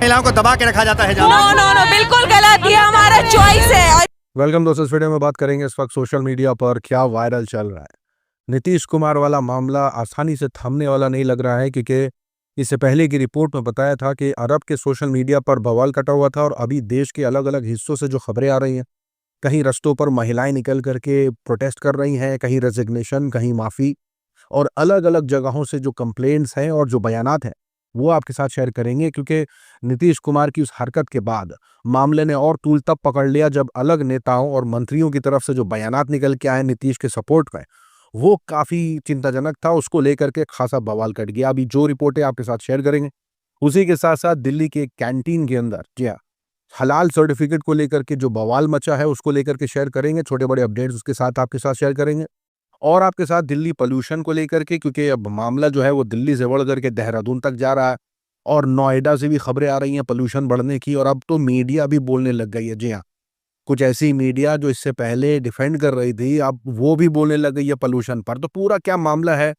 महिलाओं को दबा के रखा जाता है। नो नो नो, बिल्कुल गलत, ये हमारा चॉइस है। वेलकम दोस्तों, इस वीडियो में बात करेंगे इस वक्त सोशल मीडिया पर क्या वायरल चल रहा है। नीतीश कुमार वाला मामला आसानी से थमने वाला नहीं लग रहा है, क्योंकि इससे पहले की रिपोर्ट में बताया था कि अरब के सोशल मीडिया पर बवाल कटा हुआ था और अभी देश के अलग अलग हिस्सों से जो खबरें आ रही हैं, कहीं रस्तों पर महिलाएं निकल करके प्रोटेस्ट कर रही हैं, कहीं रेजिग्नेशन, कहीं माफ़ी, और अलग अलग जगहों से जो कंप्लेंट्स हैं और जो बयानात हैं वो आपके साथ शेयर करेंगे। क्योंकि नीतीश कुमार की उस हरकत के बाद मामले ने और तूल तब पकड़ लिया जब अलग नेताओं और मंत्रियों की तरफ से जो बयानात निकल के आए नीतीश के सपोर्ट में, वो काफ़ी चिंताजनक था। उसको लेकर के खासा बवाल कट गया। अभी जो रिपोर्टें आपके साथ शेयर करेंगे, उसी के साथ साथ दिल्ली के एक कैंटीन के अंदर, जी हाँ, हलाल सर्टिफिकेट को लेकर के जो बवाल मचा है उसको लेकर के शेयर करेंगे। छोटे बड़े अपडेट्स उसके साथ आपके साथ शेयर करेंगे, और आपके साथ दिल्ली पोल्यूशन को लेकर के, क्योंकि अब मामला जो है वो दिल्ली से बढ़ करके देहरादून तक जा रहा है और नोएडा से भी खबरें आ रही हैं पोल्यूशन बढ़ने की, और अब तो मीडिया भी बोलने लग गई है। जी हाँ, कुछ ऐसी मीडिया जो इससे पहले डिफेंड कर रही थी, अब वो भी बोलने लग गई है पोल्यूशन पर। तो पूरा क्या मामला है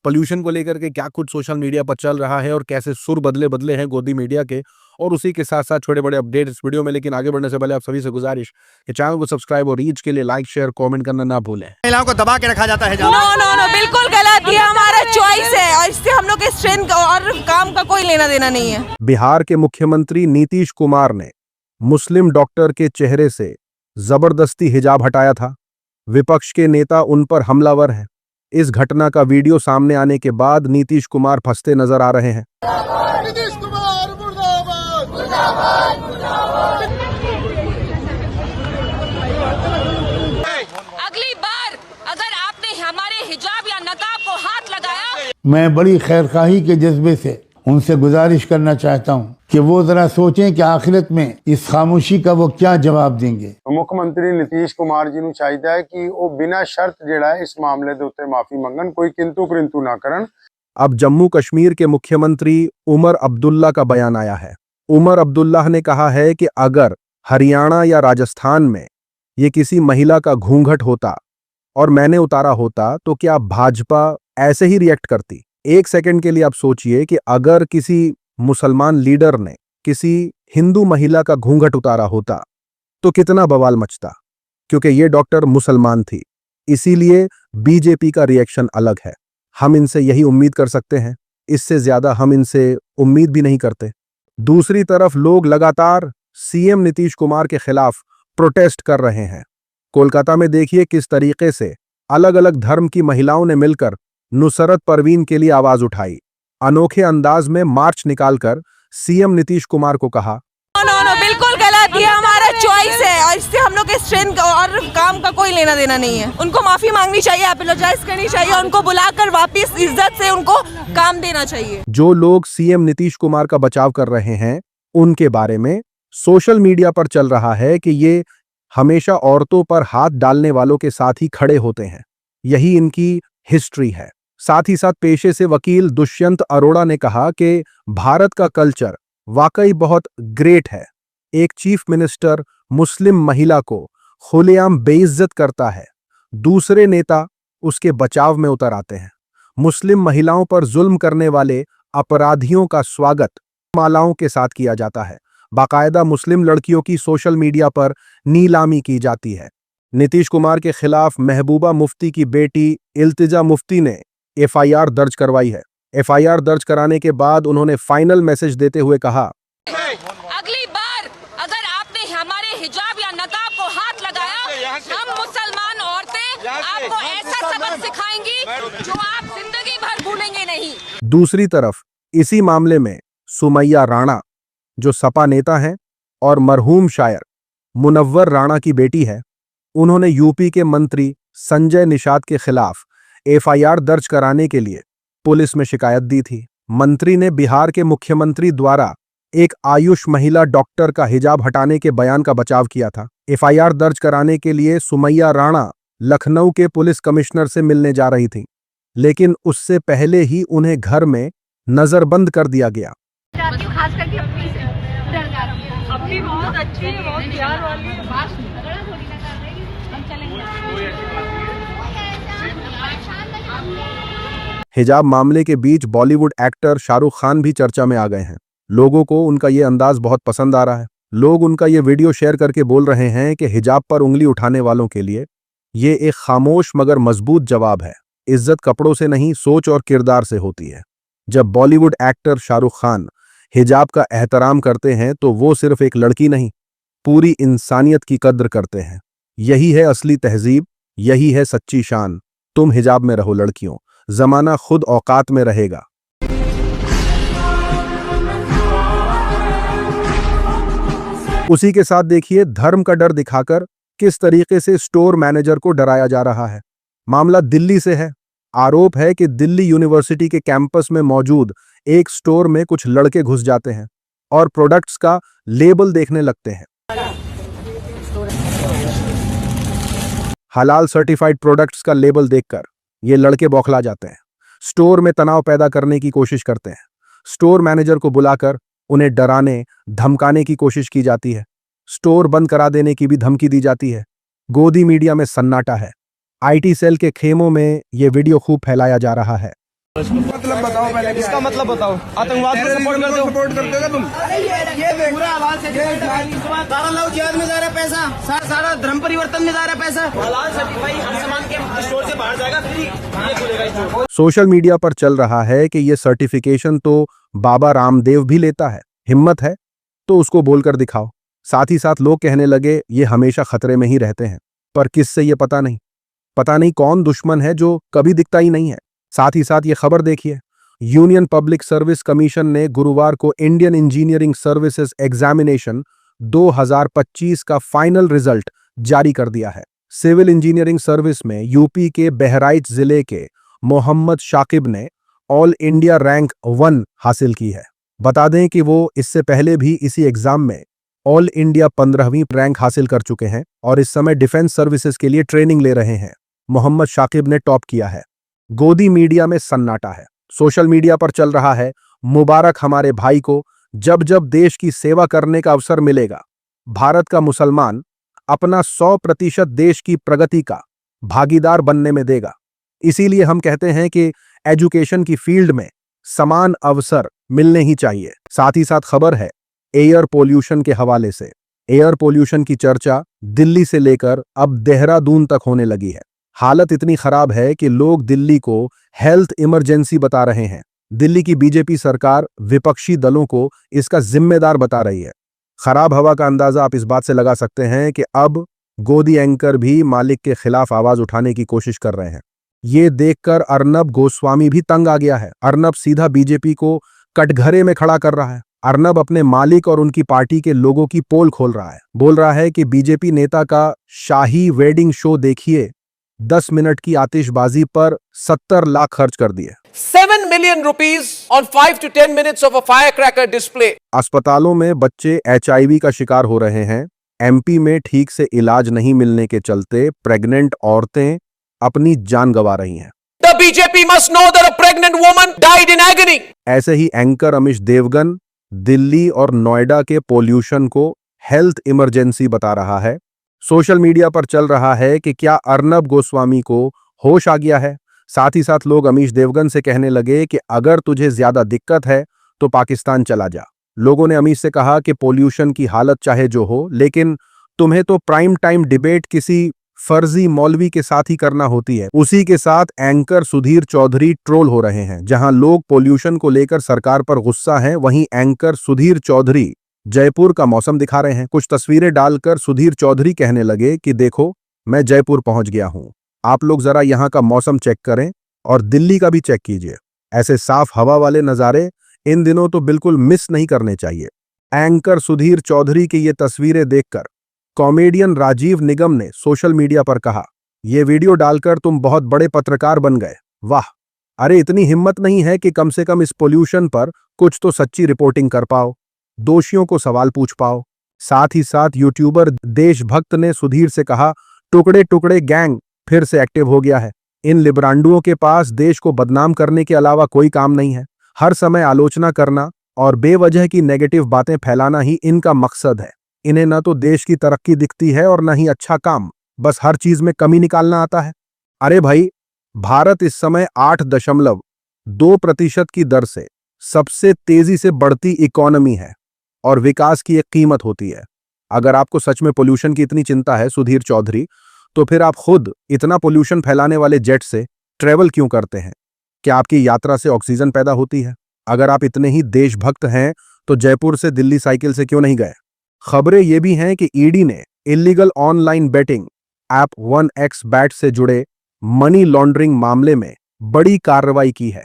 पोल्यूशन को लेकर के, क्या कुछ सोशल मीडिया पर चल रहा है और कैसे सुर बदले बदले हैं गोदी मीडिया के, और उसी के साथ साथ छोटे बड़े अपडेट इस वीडियो में। लेकिन आगे बढ़ने से पहले आप सभी से गुजारिश कि चैनल को सब्सक्राइब और रीच के लिए लाइक, शेयर, कमेंट करना ना भूलें। महिलाओं को दबा के रखा जाता है। नो नो नो, बिल्कुल गलत, ये हमारा चॉइस है और इससे हम लोग के स्ट्रेंथ और काम का कोई लेना देना नहीं है। बिहार के मुख्यमंत्री नीतीश कुमार ने मुस्लिम डॉक्टर के चेहरे से जबरदस्ती हिजाब हटाया था। विपक्ष के नेता उन पर हमलावर हैं। इस घटना का वीडियो सामने आने के बाद नीतीश कुमार फंसते नजर आ रहे हैं। नीतीश कुमार मुर्दाबाद, मुर्दाबाद, मुर्दाबाद। अगली बार अगर आपने हमारे हिजाब या नकाब को हाथ लगाया, मैं बड़ी खैरखाही के जज्बे से उनसे गुजारिश करना चाहता हूं कि वो जरा सोचें कि आखिरत में इस खामोशी का वो क्या जवाब देंगे। मुख्यमंत्री नीतीश कुमार जी ਨੂੰ ਚਾਹੀਦਾ ਹੈ ਕਿ ਉਹ ਬਿਨਾਂ ਸ਼ਰਤ ਜਿਹੜਾ ਹੈ ਇਸ ਮਾਮਲੇ ਦੇ ਉੱਤੇ ਮਾਫੀ ਮੰਗਣ, ਕੋਈ किंतु परंतु ना करन। अब जम्मू कश्मीर के मुख्यमंत्री उमर अब्दुल्ला का बयान आया है। उमर अब्दुल्ला ने कहा है कि अगर हरियाणा या राजस्थान में ये किसी महिला का घूंघट होता और मैंने उतारा होता तो क्या भाजपा ऐसे ही रिएक्ट करती? एक सेकंड के लिए आप सोचिए कि अगर किसी मुसलमान लीडर ने किसी हिंदू महिला का घूंघट उतारा होता तो कितना बवाल मचता, क्योंकि ये डॉक्टर मुसलमान थी। इसीलिए बीजेपी का रिएक्शन अलग है। हम इनसे यही उम्मीद कर सकते हैं, इससे ज्यादा हम इनसे उम्मीद भी नहीं करते। दूसरी तरफ लोग लगातार सीएम नीतीश कुमार के खिलाफ प्रोटेस्ट कर रहे हैं। कोलकाता में देखिए किस तरीके से अलग अलग धर्म की महिलाओं ने मिलकर नुसरत परवीन के लिए आवाज उठाई। अनोखे अंदाज में मार्च निकालकर सीएम नीतीश कुमार को कहा, नो नो नो, बिल्कुल गलत, ये हमारा चॉइस है और इससे हम लोग के स्ट्रेंथ और काम का कोई लेना देना नहीं है। उनको माफी मांगनी चाहिए, अपोलोजाइज करनी चाहिए, उनको बुलाकर वापस इज्जत से उनको काम देना चाहिए। जो लोग सीएम नीतीश कुमार का बचाव कर रहे हैं उनके बारे में सोशल मीडिया पर चल रहा है कि ये हमेशा औरतों पर हाथ डालने वालों के साथ ही खड़े होते हैं, यही इनकी हिस्ट्री है। साथ ही साथ पेशे से वकील दुष्यंत अरोड़ा ने कहा कि भारत का कल्चर वाकई बहुत ग्रेट है। एक चीफ मिनिस्टर मुस्लिम महिला को खुलेआम बेइज्जत करता है, दूसरे नेता उसके बचाव में उतर आते हैं। मुस्लिम महिलाओं पर जुल्म करने वाले अपराधियों का स्वागत मालाओं के साथ किया जाता है। बाकायदा मुस्लिम लड़कियों की सोशल मीडिया पर नीलामी की जाती है। नीतीश कुमार के खिलाफ महबूबा मुफ्ती की बेटी इल्तिजा मुफ्ती ने एफआईआर दर्ज करवाई है। एफआईआर दर्ज कराने के बाद उन्होंने फाइनल मैसेज देते हुए कहा, अगली बार अगर आपने हमारे हिजाब या नकाब को हाथ लगाया, हम मुसलमान औरतें आपको ऐसा सबक सिखाएंगी जो आप जिंदगी भर भूलेंगे नहीं। दूसरी तरफ इसी मामले में सुमैया राणा, जो सपा नेता हैं और मरहूम शायर मुनव्वर राणा की बेटी है, उन्होंने यूपी के मंत्री संजय निषाद के खिलाफ एफआईआर दर्ज कराने के लिए पुलिस में शिकायत दी थी। मंत्री ने बिहार के मुख्यमंत्री द्वारा एक आयुष महिला डॉक्टर का हिजाब हटाने के बयान का बचाव किया था। एफआईआर दर्ज कराने के लिए सुमैया राणा लखनऊ के पुलिस कमिश्नर से मिलने जा रही थी, लेकिन उससे पहले ही उन्हें घर में नजरबंद कर दिया गया। खास करके अपनी बहुत अच्छी है, बहुत प्यार वाली है। हिजाब मामले के बीच बॉलीवुड एक्टर शाहरुख खान भी चर्चा में आ गए हैं। लोगों को उनका ये अंदाज बहुत पसंद आ रहा है। लोग उनका ये वीडियो शेयर करके बोल रहे हैं कि हिजाब पर उंगली उठाने वालों के लिए ये एक खामोश मगर मजबूत जवाब है। इज्जत कपड़ों से नहीं, सोच और किरदार से होती है। जब बॉलीवुड एक्टर शाहरुख खान हिजाब का एहतराम करते हैं तो वो सिर्फ एक लड़की नहीं, पूरी इंसानियत की कद्र करते हैं। यही है असली तहजीब, यही है सच्ची शान। तुम हिजाब में रहो लड़कियों, जमाना खुद औकात में रहेगा। उसी के साथ देखिए धर्म का डर दिखाकर किस तरीके से स्टोर मैनेजर को डराया जा रहा है। मामला दिल्ली से है। आरोप है कि दिल्ली यूनिवर्सिटी के कैंपस में मौजूद एक स्टोर में कुछ लड़के घुस जाते हैं और प्रोडक्ट्स का लेबल देखने लगते हैं। हलाल सर्टिफाइड प्रोडक्ट्स का लेबल देखकर ये लड़के बौखला जाते हैं। स्टोर में तनाव पैदा करने की कोशिश करते हैं। स्टोर मैनेजर को बुलाकर उन्हें डराने धमकाने की कोशिश की जाती है। स्टोर बंद करा देने की भी धमकी दी जाती है। गोदी मीडिया में सन्नाटा है। आईटी सेल के खेमों में यह वीडियो खूब फैलाया जा रहा है। मतलब बताओ, पहले इसका मतलब बताओ। आतंकवाद को सपोर्ट करते हो तुम? ये पूरा आवाज से सारा लोग जिहाद में जा रहा है पैसा, सारा धर्म परिवर्तन में जा रहा है पैसा। हलाल सर्टिफाइड हर सामान के स्टोर से बाहर जाएगा, फिर ये खुलेगा स्टोर। सोशल मीडिया पर चल रहा है कि यह सर्टिफिकेशन तो बाबा रामदेव भी लेता है। हिम्मत है तो उसको बोलकर दिखाओ। साथ ही साथ लोग कहने लगे ये हमेशा खतरे में ही रहते हैं, पर किससे ये पता नहीं कौन दुश्मन है जो कभी दिखता ही नहीं है। साथ ही साथ ये खबर देखिए, यूनियन पब्लिक सर्विस कमीशन ने गुरुवार को इंडियन इंजीनियरिंग सर्विसेज एग्जामिनेशन 2025 का फाइनल रिजल्ट जारी कर दिया है। सिविल इंजीनियरिंग सर्विस में यूपी के बहराइच जिले के मोहम्मद शाकिब ने ऑल इंडिया रैंक 1 हासिल की है। बता दें कि वो इससे पहले भी इसी एग्जाम में ऑल इंडिया 15वीं रैंक हासिल कर चुके हैं और इस समय डिफेंस सर्विसेज के लिए ट्रेनिंग ले रहे हैं। मोहम्मद शाकिब ने टॉप किया है। गोदी मीडिया में सन्नाटा है। सोशल मीडिया पर चल रहा है, मुबारक हमारे भाई को, जब जब देश की सेवा करने का अवसर मिलेगा भारत का मुसलमान अपना 100% देश की प्रगति का भागीदार बनने में देगा। इसीलिए हम कहते हैं कि एजुकेशन की फील्ड में समान अवसर मिलने ही चाहिए। साथ ही साथ खबर है एयर पोल्यूशन के हवाले से। एयर पोल्यूशन की चर्चा दिल्ली से लेकर अब देहरादून तक होने लगी है। हालत इतनी खराब है कि लोग दिल्ली को हेल्थ इमरजेंसी बता रहे हैं। दिल्ली की बीजेपी सरकार विपक्षी दलों को इसका जिम्मेदार बता रही है। खराब हवा का अंदाजा आप इस बात से लगा सकते हैं कि अब गोदी एंकर भी मालिक के खिलाफ आवाज उठाने की कोशिश कर रहे हैं। ये देखकर अर्नब गोस्वामी भी तंग आ गया है। अर्नब सीधा बीजेपी को कटघरे में खड़ा कर रहा है। अर्नब अपने मालिक और उनकी पार्टी के लोगों की पोल खोल रहा है। बोल रहा है कि बीजेपी नेता का शाही वेडिंग शो देखिए, 10 मिनट की आतिशबाजी पर 70 लाख खर्च कर दिए। 7 million rupees on 5 to 10 minutes of a firecracker display. अस्पतालों में बच्चे HIV का शिकार हो रहे हैं। एमपी में ठीक से इलाज नहीं मिलने के चलते प्रेग्नेंट औरतें अपनी जान गंवा रही हैं। The BJP must know that a pregnant woman died in agony. ऐसे ही एंकर अमिश देवगन दिल्ली और नोएडा के पोल्यूशन को हेल्थ इमरजेंसी बता रहा है। सोशल मीडिया पर चल रहा है कि क्या अर्नब गोस्वामी को होश आ गया है। साथ ही साथ लोग अमीश देवगन से कहने लगे कि अगर तुझे ज्यादा दिक्कत है तो पाकिस्तान चला जा। लोगों ने अमीश से कहा कि पोल्यूशन की हालत चाहे जो हो, लेकिन तुम्हें तो प्राइम टाइम डिबेट किसी फर्जी मौलवी के साथ ही करना होती है। उसी के साथ एंकर सुधीर चौधरी ट्रोल हो रहे हैं। जहां लोग पोल्यूशन को लेकर सरकार पर गुस्सा हैं, वहीं एंकर सुधीर चौधरी जयपुर का मौसम दिखा रहे हैं। कुछ तस्वीरें डालकर सुधीर चौधरी कहने लगे कि देखो मैं जयपुर पहुंच गया हूं, आप लोग जरा यहां का मौसम चेक करें और दिल्ली का भी चेक कीजिए। ऐसे साफ हवा वाले नजारे इन दिनों तो बिल्कुल मिस नहीं करने चाहिए। एंकर सुधीर चौधरी की ये तस्वीरें देखकर कॉमेडियन राजीव निगम ने सोशल मीडिया पर कहा, ये वीडियो डालकर तुम बहुत बड़े पत्रकार बन गए, वाह। अरे इतनी हिम्मत नहीं है कि कम से कम इस पोल्यूशन पर कुछ तो सच्ची रिपोर्टिंग कर पाओ, दोषियों को सवाल पूछ पाओ। साथ ही साथ यूट्यूबर देशभक्त ने सुधीर से कहा, टुकड़े टुकड़े गैंग फिर से एक्टिव हो गया है। इन लिब्रांडुओं के पास देश को बदनाम करने के अलावा कोई काम नहीं है। हर समय आलोचना करना और बेवजह की नेगेटिव बातें फैलाना ही इनका मकसद है। इन्हें न तो देश की तरक्की दिखती है और न ही अच्छा काम, बस हर चीज में कमी निकालना आता है। अरे भाई, भारत इस समय 8.2% की दर से सबसे तेजी से बढ़ती इकोनॉमी है और विकास की एक कीमत होती है। अगर आपको सच में पोल्यूशन की इतनी चिंता है सुधीर चौधरी, तो फिर आप खुद इतना पोल्यूशन फैलाने वाले जेट से ट्रेवल क्यों करते हैं? क्या आपकी यात्रा से ऑक्सीजन पैदा होती है? अगर आप इतने ही देशभक्त हैं तो जयपुर से दिल्ली साइकिल से क्यों नहीं गए? खबरें ये भी हैं कि ईडी ने illegal online betting app 1xBet से जुड़े मनी लॉन्ड्रिंग मामले में बड़ी कार्रवाई की है।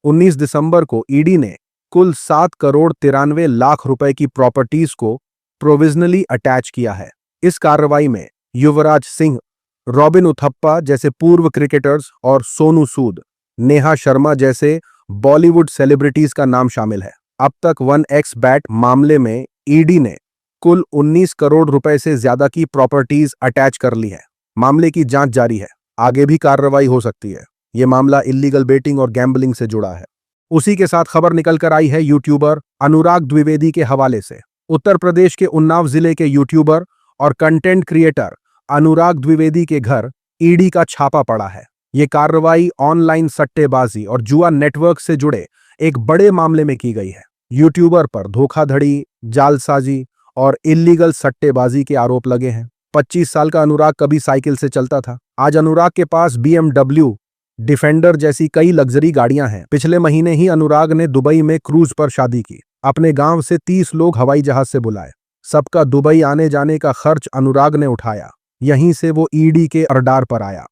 19 दिसंबर को ईडी ने कुल 7 करोड़ 93 लाख रुपए की प्रॉपर्टीज को प्रोविजनली अटैच किया है। इस कार्रवाई में युवराज सिंह, रॉबिन उथप्पा जैसे पूर्व क्रिकेटर्स और सोनू सूद, नेहा शर्मा जैसे बॉलीवुड सेलिब्रिटीज का नाम शामिल है। अब तक 1xBet मामले में ईडी ने कुल 19 करोड़ रुपए से ज्यादा की प्रॉपर्टीज अटैच कर ली है। मामले की जांच जारी है, आगे भी कार्रवाई हो सकती है। यह मामला इल्लीगल बेटिंग और गैम्बलिंग से जुड़ा है। उसी के साथ खबर निकल कर आई है यूट्यूबर अनुराग द्विवेदी के हवाले से। उत्तर प्रदेश के उन्नाव जिले के यूट्यूबर और कंटेंट क्रिएटर अनुराग द्विवेदी के घर ईडी का छापा पड़ा है। ये कार्रवाई ऑनलाइन सट्टेबाजी और जुआ नेटवर्क से जुड़े एक बड़े मामले में की गई है। यूट्यूबर पर धोखाधड़ी, जालसाजी और इल्लीगल सट्टेबाजी के आरोप लगे हैं। 25 साल का अनुराग कभी साइकिल से चलता था। आज अनुराग के पास BMW, डिफेंडर जैसी कई लग्जरी गाड़ियां हैं। पिछले महीने ही अनुराग ने दुबई में क्रूज पर शादी की। अपने गांव से 30 लोग हवाई जहाज से बुलाए। सबका दुबई आने जाने का खर्च अनुराग ने उठाया। यहीं से वो ईडी के रडार पर आया।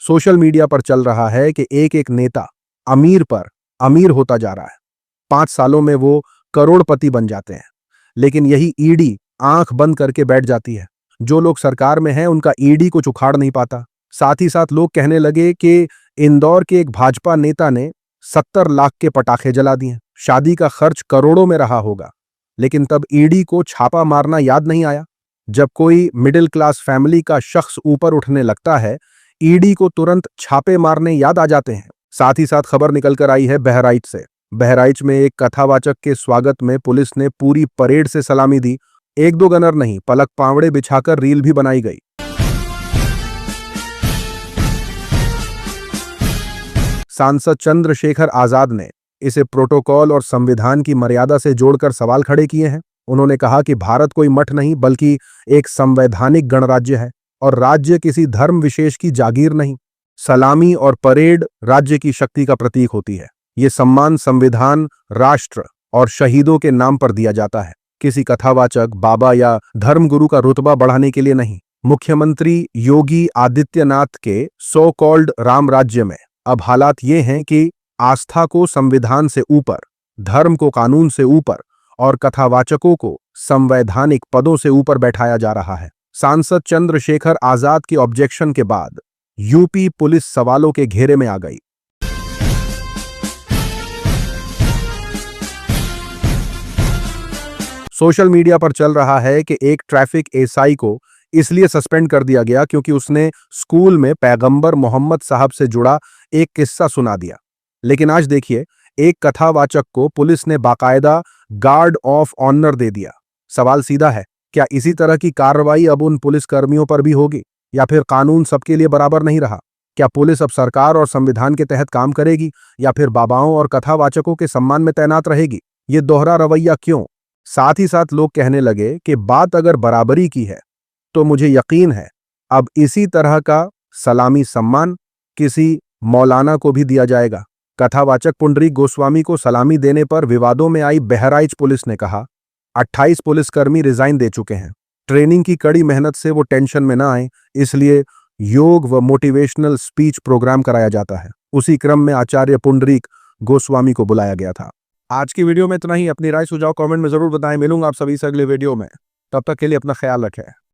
सोशल मीडिया पर चल रहा है कि एक एक नेता अमीर पर अमीर होता जा रहा है। 5 सालों में वो करोड़पति बन जाते हैं, लेकिन यही ईडी आंख बंद करके बैठ जाती है। जो लोग सरकार में हैं उनका ईडी कुछ उखाड़ नहीं पाता। साथ ही साथ लोग कहने लगे कि इंदौर के एक भाजपा नेता ने 70 लाख के पटाखे जला दिए। शादी का खर्च करोड़ों में रहा होगा, लेकिन तब ईडी को छापा मारना याद नहीं आया। जब कोई मिडिल क्लास फैमिली का शख्स ऊपर उठने लगता है, ईडी को तुरंत छापे मारने याद आ जाते हैं। साथ ही साथ खबर निकल कर आई है बहराइच से। बहराइच में एक कथावाचक के स्वागत में पुलिस ने पूरी परेड से सलामी दी। 1-2 गनर नहीं, पलक पावड़े बिछाकर रील भी बनाई गई। सांसद चंद्रशेखर आजाद ने इसे प्रोटोकॉल और संविधान की मर्यादा से जोड़कर सवाल खड़े किए हैं। उन्होंने कहा कि भारत कोई मठ नहीं बल्कि एक संवैधानिक गणराज्य है और राज्य किसी धर्म विशेष की जागीर नहीं। सलामी और परेड राज्य की शक्ति का प्रतीक होती है। ये सम्मान संविधान, राष्ट्र और शहीदों के नाम पर दिया जाता है, किसी कथावाचक, बाबा या धर्मगुरु का रुतबा बढ़ाने के लिए नहीं। मुख्यमंत्री योगी आदित्यनाथ के सो कॉल्ड राम राज्य में अब हालात ये हैं कि आस्था को संविधान से ऊपर, धर्म को कानून से ऊपर और कथावाचकों को संवैधानिक पदों से ऊपर बैठाया जा रहा है। सांसद चंद्रशेखर आजाद के ऑब्जेक्शन के बाद यूपी पुलिस सवालों के घेरे में आ गई। सोशल मीडिया पर चल रहा है कि एक ट्रैफिक एसआई को इसलिए सस्पेंड कर दिया गया क्योंकि उसने स्कूल में पैगंबर मोहम्मद साहब से जुड़ा एक किस्सा सुना दिया। लेकिन आज देखिए, एक कथावाचक को पुलिस ने बाकायदा गार्ड ऑफ ऑनर दे दिया। सवाल सीधा है, क्या इसी तरह की कार्रवाई अब उन पुलिस कर्मियों पर भी होगी, या फिर कानून सबके लिए बराबर नहीं रहा? क्या पुलिस अब सरकार और संविधान के तहत काम करेगी या फिर बाबाओं और कथावाचकों के सम्मान में तैनात रहेगी? ये दोहरा रवैया क्यों? साथ ही साथ लोग कहने लगे कि बात अगर बराबरी की है तो मुझे यकीन है अब इसी तरह का सलामी सम्मान किसी मौलाना को भी दिया जाएगा। कथावाचक पुंडरीक गोस्वामी को सलामी देने पर विवादों में आई बहराइच पुलिस ने कहा 28 पुलिसकर्मी रिजाइन दे चुके हैं। ट्रेनिंग की कड़ी मेहनत से वो टेंशन में ना आए, इसलिए योग व मोटिवेशनल स्पीच प्रोग्राम कराया जाता है। उसी क्रम में आचार्य पुंडरीक गोस्वामी को बुलाया गया था। आज की वीडियो में इतना ही। अपनी राय सुझाव कमेंट में जरूर बताएं। मिलूंगा आप सभी से अगले वीडियो में। तब तक के लिए अपना ख्याल रखें।